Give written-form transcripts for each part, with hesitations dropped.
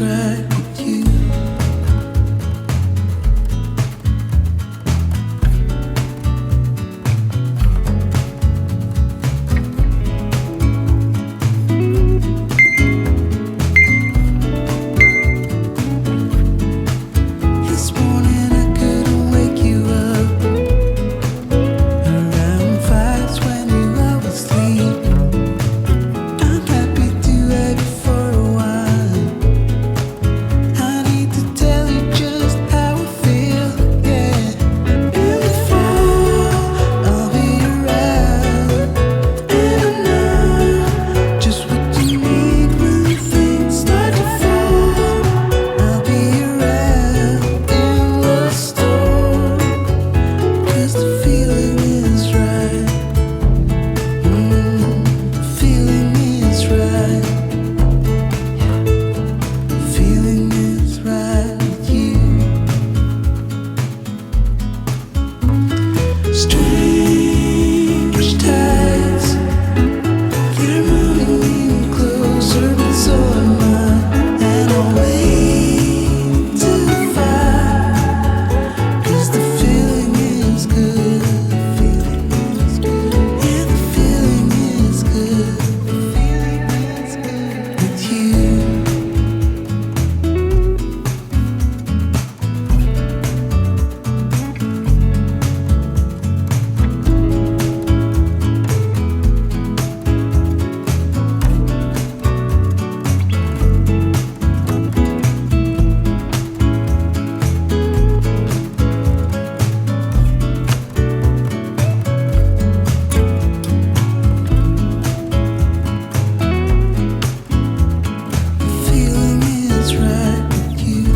right with you. This morning I couldn't wake you up. Around 5's when you always sleep. I'm happy to have you for a while. I need to tell you just how I feel, yeah. In the fall, I'll be around. And I know just what you need when things start to fall. I'll be around in the storm, 'cause the feeling is right. Feeling is right. Feeling is right with you. Strange tides, they're moving me closer, but so am I. And I'll wait till I find, 'cause the feeling is good. Feeling is good. Yeah, the feeling is good. Feeling is good with you. Feeling is right with you.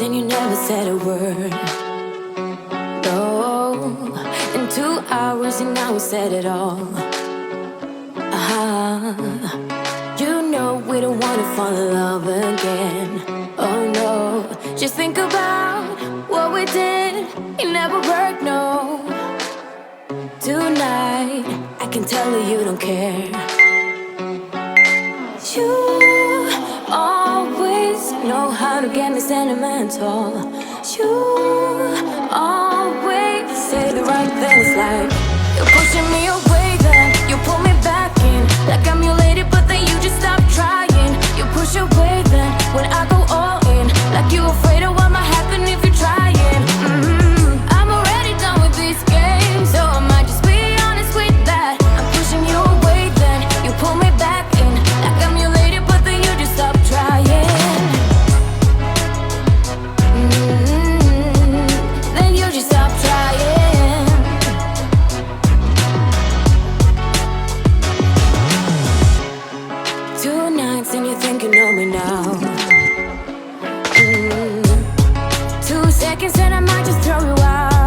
And you never said a word. Oh, in 2 hours and now we said it all. You know we don't wanna fall in love again. Oh no, just think about what we did. It never worked, no. Tonight, I can tell that you don't care. You always know how to get me sentimental. You always say the right things, like you're pushing me away, then you pull me back in. Like I'm your lady, but then you just stop trying. You push away, then when I go all in, like you afraid of what might happen if you're trying. I'm already done with this game, so I might just be honest with that. I'm pushing you away, then you pull me back in. Like I'm your lady, but then you just stop trying. Then you just stop trying. Two nights and you think you know me now. 2 seconds and I might just throw you out.